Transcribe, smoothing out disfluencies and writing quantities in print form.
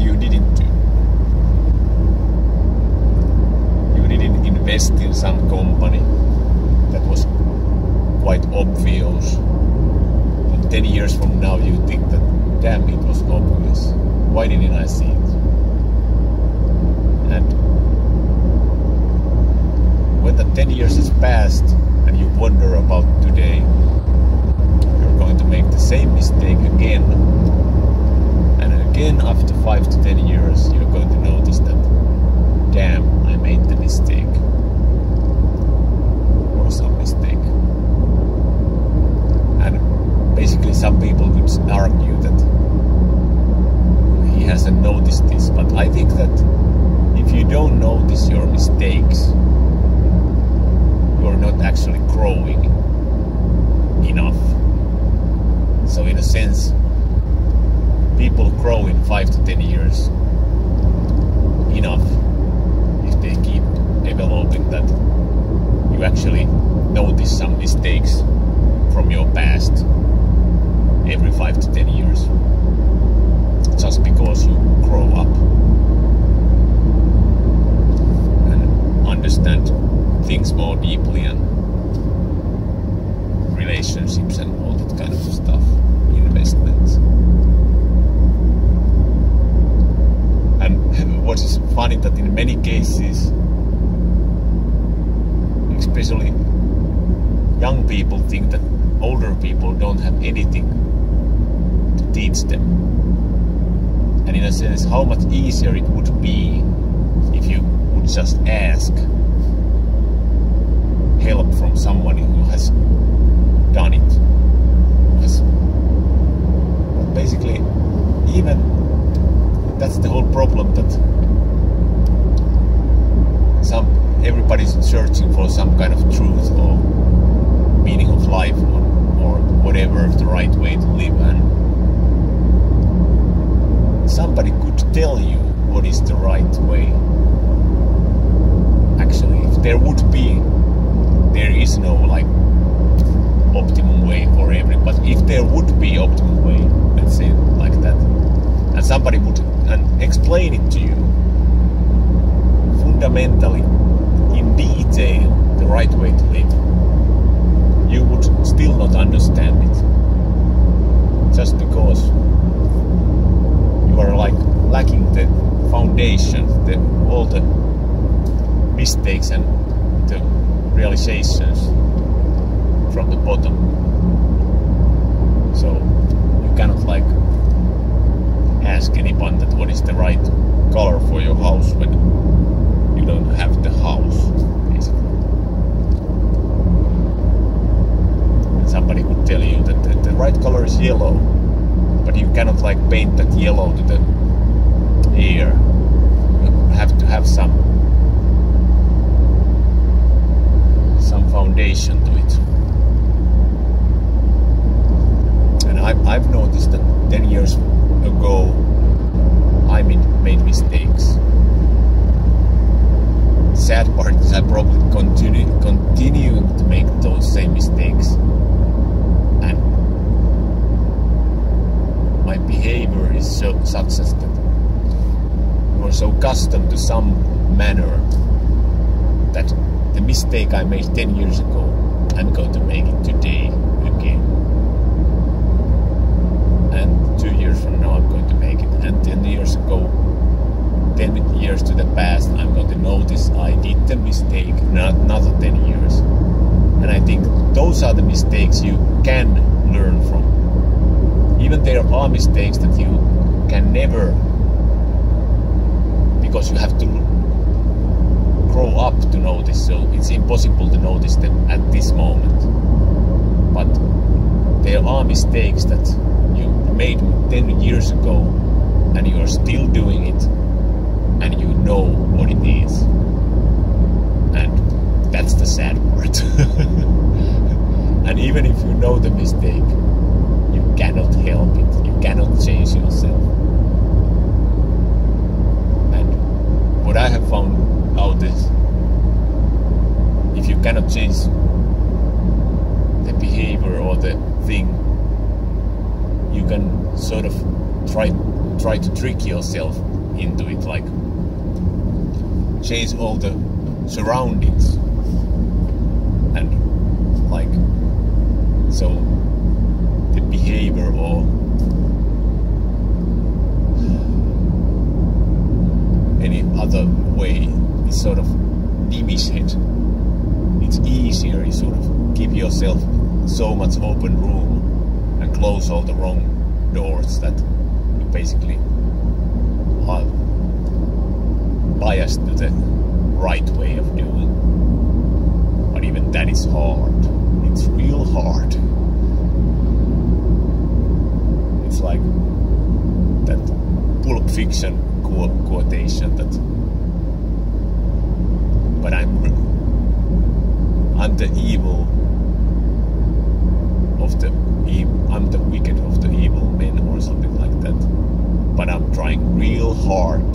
you didn't do. You didn't invest in some company that was quite obvious. And 10 years from now you think that, damn, it was obvious. Why didn't I see it? And when the 10 years has passed and you wonder about today, you're going to make the same mistake again. And again, after 5 to 10 years, you're going to notice that, damn, I made the mistake. Or some mistake. And basically some people would argue that he hasn't noticed this, but I think that if you don't notice your mistakes, you're not actually growing enough. So in a sense, people grow in 5 to 10 years enough if they keep developing that you actually notice some mistakes from your past every 5 to 10 years, just because you grow up and understand things more deeply, and relationships and all that kind of stuff, investments. And what is funny that in many cases, especially young people think that older people don't have anything to teach them. And in a sense, how much easier it would be if you would just ask help from someone who has done it. But basically, even that's the whole problem, that everybody's searching for some kind of truth or meaning of life, or whatever the right way to live, and somebody could tell you what is the right way. Actually, if there would be, there is no like optimum way for everybody, but if there would be optimum way, let's say like that, and somebody would explain it to you fundamentally, in detail, the right way to live, you would still not understand it, just because you are like lacking the foundation, all the mistakes and the realizations from the bottom. So you cannot like ask anyone that what is the right color for your house when you don't have the house, basically. And somebody could tell you that the right color is yellow, but you cannot like paint that yellow to the air. You have to have some foundation to it. And I've noticed that 10 years ago I made mistakes. The sad part is I probably continuing to make those same mistakes, and my behavior is such as that you're so accustomed to some manner that the mistake I made 10 years ago, I'm going to make it today again. And 2 years from now, I'm going to make it. And 10 years ago, 10 years to the past, I'm going to notice I did the mistake, not another 10 years. And I think those are the mistakes you can learn from. Even there are mistakes that you can never, because you have to grow up to notice, so it's impossible to notice them at this moment. But there are mistakes that you made 10 years ago and you are still doing it, and you know what it is, and that's the sad part. And even if you know the mistake, you cannot help it, you cannot change yourself. And what I have found out is, if you cannot change the behavior or the thing, you can sort of try to trick yourself into it, like change all the surroundings, and like so the behavior or any other way is sort of diminished. It's easier, you sort of give yourself so much open room and close all the wrong doors that you basically are biased to the right way of doing. But even that is hard. It's real hard. It's like that Pulp Fiction quotation that, but I'm the evil of the I'm the wicked of the evil men, or something like that. But I'm trying real hard